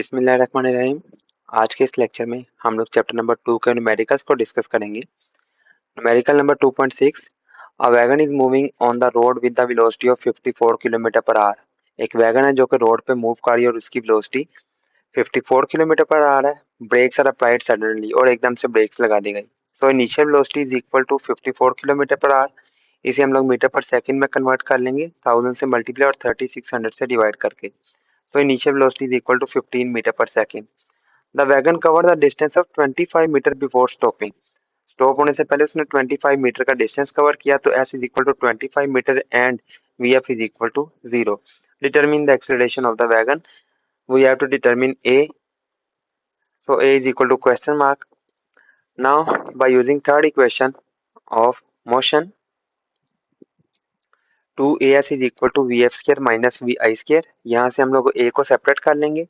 बिस्मिल्लाहिर्रहमानिर्रहीम। आज के इस लेक्चर में हम लोग चैप्टर नंबर 2 के न्यूमेरिकल्स को डिस्कस करेंगे। Numerical number 2.6, a wagon is moving on the road with the velocity of 54 kilometre per our. एक वैगन है जो कि रोड पे मूव कर रही है और उसकी वेलोसिटी 54 किलोमीटर पर आवर है। ब्रेक्स आर अप्लाइड सडनली, और एकदम से ब्रेक्स लगा दी गई। तो initial velocity is equal to 54 kilometre per hour. इसे हम लोग मीटर पर सेकंड में कन्वर्ट कर लेंगे 1000 से मल्टीप्लाई और 3600 से डिवाइड करके। तो initial velocity is equal to 15 meter पर second. The wagon cover the distance of 25 meter before stopping. Stop होने से पहले उसने 25 मीटर का डिस्टेंस कवर किया। तो s is equal to 25 metre and vf is equal to 0। Determine the acceleration of the wagon. We have to determine a। so a is equal to question mark. Now by using third equation of motion, 2as is equal to vf square minus vi square। यहाँ से हम लोग a को separate कर लेंगे।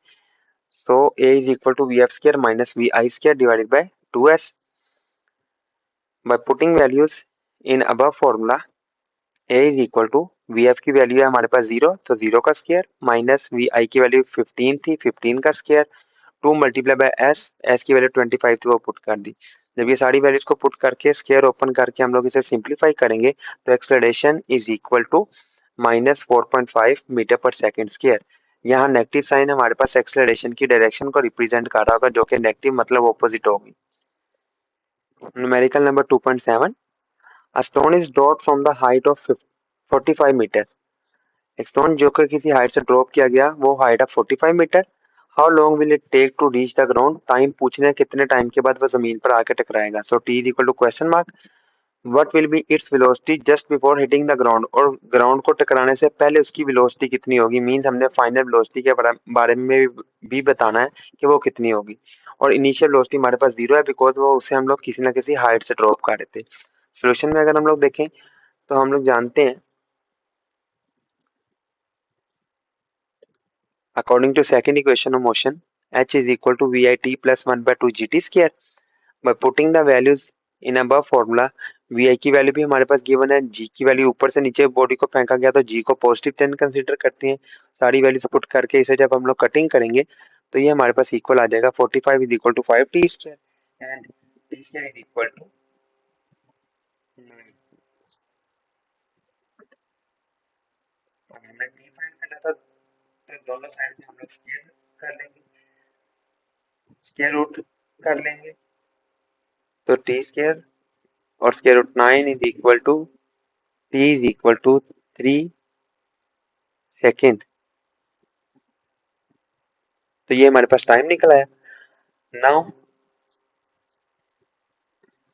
so a is equal to vf square minus vi square divided by 2s। by putting values in above formula, a is equal to vf की value है हमारे पास 0, तो 0 का स्क्वायर माइनस vi की वैल्यू 15 थी, 15 का स्क्वायर 2 मल्टीप्लाई बाय s की value 25 थी, वो पुट कर दी। जब ये सारी वैल्यूज को पुट करके स्क्वायर ओपन करके हम लोग इसे सिंप्लीफाई करेंगे तो acceleration is equal to minus 4.5 metre per second square. यहाँ नेगेटिव साइन हमारे पास एक्सेलरेशन की डायरेक्शन को रिप्रेजेंट कर रहा होगा, जो कि नेगेटिव मतलब ऑपोजिट होगी। Numerical number 2.7, A stone is dropped from the height of 45 metre. एक स्टोन जो कि किसी हाइट से ड्रॉप किया गया, वो हाइट है 45 meter. How long will it take to reach the ground. Time पूछने कितने टाइम के बाद वो जमीन पर आके टकराएगा। So T is equal to question mark. What will be its velocity just before hitting the ground. और ग्राउंड को टकराने से पहले उसकी वेलोसिटी कितनी होगी। मींस हमने फाइनल वेलोसिटी के बारे में भी बताना है कि वो कितनी होगी। और इनिशियल वेलोसिटी हमारे पास 0 है, बिकॉज वो उसे हम लोग किसी ना किसी हाइट से ड्रॉप कर रहे थे। सोल्यूशन में अगर हम लोग देखें तो हम लोग जानते हैं, according to second equation of motion, h is equal to vit plus 1 by 2 gt square। by putting the values in above formula, vi की वैल्यू भी हमारे पास गिवन है, g की वैल्यू ऊपर से नीचे बॉडी को फेंका गया तो g को पॉजिटिव 10 कंसीडर करते हैं। सारी वैल्यूज पुट करके इसे जब हम लोग कटिंग करेंगे तो ये हमारे पास इक्वल आ जाएगा 45 is equal to 5 T square and T square is equal to 9। हमने टी फाइंड करना था तो दोनों साइड में हम लोग स्क्वायर कर लेंगे, स्क्वायर रूट कर लेंगे। तो टी स्क्वायर और square root 9 is equal to T is equal to 3 second. तो ये हमारे पास टाइम निकल आया। Now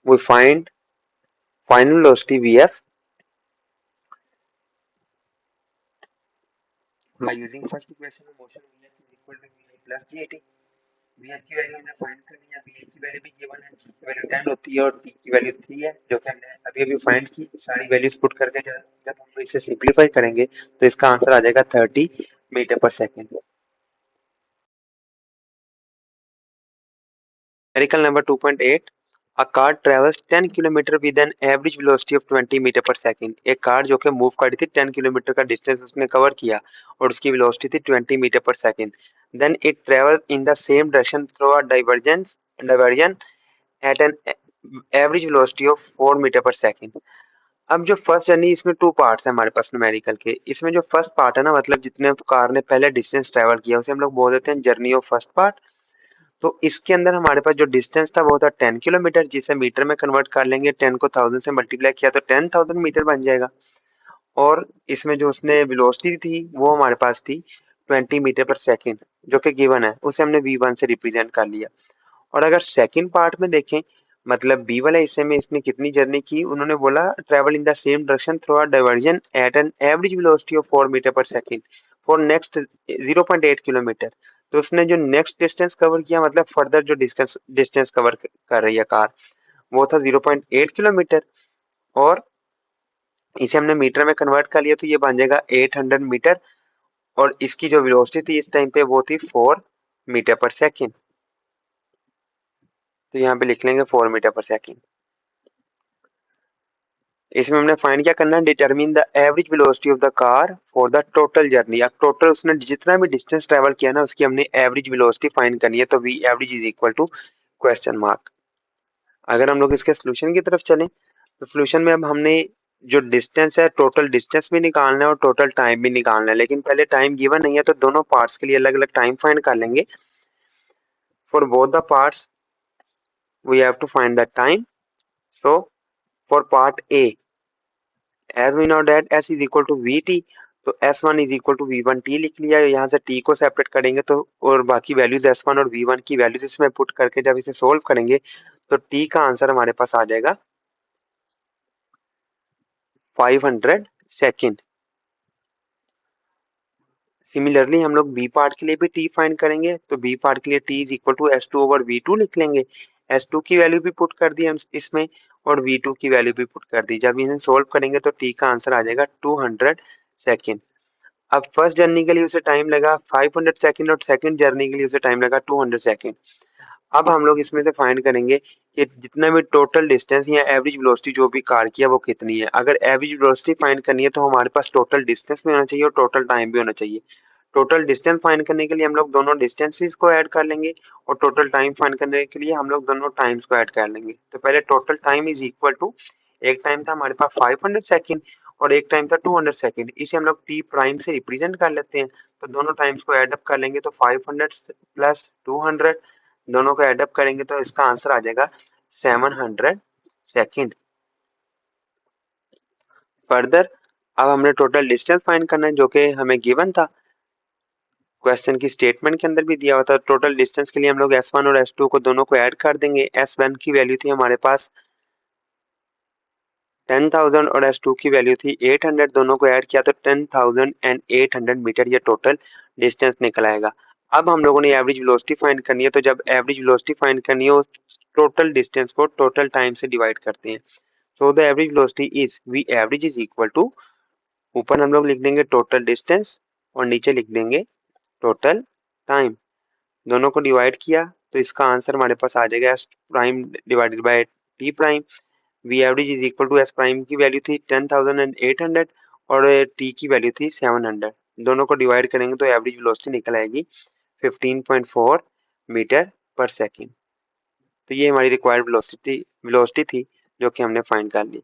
we find final velocity vf by using first equation of motion। vf is equal to vi plus gt। vf की value हमने find कर लिया, vi की वैल्यू भी गिवन है, g की वैल्यू 10 होती है और t की वैल्यू 3 है, जो कि हमने अभी अभी फाइंड की। सारी वैल्यूज पुट करके जब हम इसे सिंपलीफाई करेंगे तो इसका आंसर आ जाएगा 30 metre per second. Numerical number 2.8, A car travels 10 kilometre with an average velocity of 20 metre पर सेकंड। एक कार जो कि मूव कर रही थी 10 किलोमीटर का डिस्टेंस उसने कवर किया और उसकी वेलोसिटी थी 20 मीटर पर second. Then it travel in the same direction through a diversion at an average velocity of 4 metre पर सेकंड। अब जो फर्स्ट जर्नी, इसमें टू पार्ट्स है हमारे पास न्यूमेरिकल के। इसमें जो फर्स्ट पार्ट है ना, मतलब जितने कार ने पहले डिस्टेंस ट्रेवल किया उसे हम लोग बोल देते हैं जर्नी ऑफ फर्स्ट पार्ट। तो इसके अंदर हमारे पास जो डिस्टेंस था वो था 10 किलोमीटर, जिसे मीटर में कन्वर्ट कर लेंगे। 10 को 1000 से मल्टीप्लाई किया तो 10,000 मीटर बन जाएगा। और इसमें जो उसने वेलोसिटी थी वो हमारे पास थी 20 मीटर पर सेकंड, जो कि गिवन है, उसे हमने v1 से रिप्रेजेंट कर लिया। और अगर सेकंड पार्ट में देखें, मतलब बी वाले हिस्से में इसने कितनी जर्नी की, उन्होंने बोला travel in the same direction through a diversion at an average velocity of 4 metre पर सेकंड फॉर नेक्स्ट 0.8 किलोमीटर। तो उसने जो नेक्स्ट डिस्टेंस कवर किया, मतलब फर्दर जो डिस्टेंस कवर कर रही है कार, वो था 0.8 किलोमीटर। और इसे हमने मीटर में कन्वर्ट कर लिया तो ये बन जाएगा 800 मीटर। और इसकी जो वेलोसिटी थी इस टाइम पे वो थी 4 मीटर पर सेकंड। तो यहाँ पे लिख लेंगे 4 मीटर पर सेकंड। इसमें हमने फाइंड क्या करना है, determine the average velocity of the car for the total journey. अब टोटल उसने जितना भी डिस्टेंस ट्रेवल किया ना उसकी हमने एवरेज वेलोसिटी फाइंड करनी है, तो V average is equal to question mark. अगर हम लोग इसके सोल्यूशन की तरफ चलें तो सोल्यूशन में अब हमने जो डिस्टेंस है टोटल डिस्टेंस भी निकालना है और टोटल टाइम भी निकालना है, लेकिन पहले टाइम गिवन नहीं है तो दोनों पार्ट्स के लिए अलग अलग टाइम फाइंड कर लेंगे। For both the parts we have to find the time. So for part A, as we know that s is equal to vt, तो s1 is equal to v1t लिख लिया। यहाँ से t को separate करेंगे तो और बाकी वैल्यूज s1 और v1 की वैल्यूज इसमें पुट करके जब इसे सोल्व करेंगे तो t का आंसर हमारे पास आ जाएगा 500 सेकेंड। सिमिलरली हम लोग बी पार्ट के लिए भी टी फाइंड करेंगे, तो बी पार्ट के लिए T is equal to S two over V two लिख लेंगे। एस टू की वैल्यू भी पुट कर दी हम इसमें और वी टू की वैल्यू भी पुट कर दी। जब इन्हें सोल्व करेंगे तो टी का आंसर आ जाएगा 200 सेकेंड। अब फर्स्ट जर्नी के लिए उसे टाइम लगा 500 सेकेंड और सेकंड जर्नी के लिए उसे टाइम लगा 200 सेकेंड। अब हम लोग इसमें से फाइंड करेंगे कि जितना भी टोटल डिस्टेंस या एवरेज वेलोसिटी जो भी कार की है वो कितनी है। अगर एवरेज वेलोसिटी फाइंड करनी है तो हमारे पास टोटल डिस्टेंस भी होना चाहिए और टोटल टाइम भी होना चाहिए। टोटल डिस्टेंस फाइंड करने के लिए हम लोग दोनों डिस्टेंसेस को ऐड कर लेंगे और टोटल टाइम फाइंड करने के लिए हम लोग दोनों टाइम्स को ऐड कर लेंगे। तो पहले total time is equal to, एक टाइम था हमारे पास 500 सेकेंड और एक टाइम था 200 सेकेंड, इसे हम लोग टी प्राइम से रिप्रेजेंट कर लेते हैं। तो दोनों टाइम्स को ऐड अप कर लेंगे तो 500 प्लस 200, दोनों को ऐड अप करेंगे तो इसका आंसर आ जाएगा 700 सेकेंड। फर्दर अब हमने टोटल डिस्टेंस फाइंड करना है जो कि हमें गिवन था, क्वेश्चन की स्टेटमेंट के अंदर भी दिया हुआ था। टोटल डिस्टेंस के लिए हम लोग S1 और S2 को दोनों को ऐड कर देंगे। S1 की वैल्यू थी हमारे पास 10,000 और S2 की वैल्यू थी 800, दोनों को ऐड किया तो 10,800 मीटर ये टोटल डिस्टेंस निकल आएगा। अब हम लोगों ने एवरेज वेलोसिटी फाइंड करनी है, तो जब एवरेज वेलोसिटी फाइंड करनी हो टोटल डिस्टेंस को टोटल टाइम से डिवाइड करते हैं। So the average velocity is V average is equal to, ऊपर हम लोग लिख देंगे टोटल डिस्टेंस और नीचे लिख देंगे टोटल टाइम। दोनों को डिवाइड किया तो इसका आंसर हमारे पास आ जाएगा S prime divided by T prime. V average is equal to S prime की वैल्यू थी 10,800 और टी की वैल्यू थी 700। दोनों को डिवाइड करेंगे तो एवरेज वेलोसिटी निकल आएगी 15.4 मीटर पर सेकेंड। तो ये हमारी रिक्वायर्ड वेलोसिटी थी जो कि हमने फाइंड कर ली।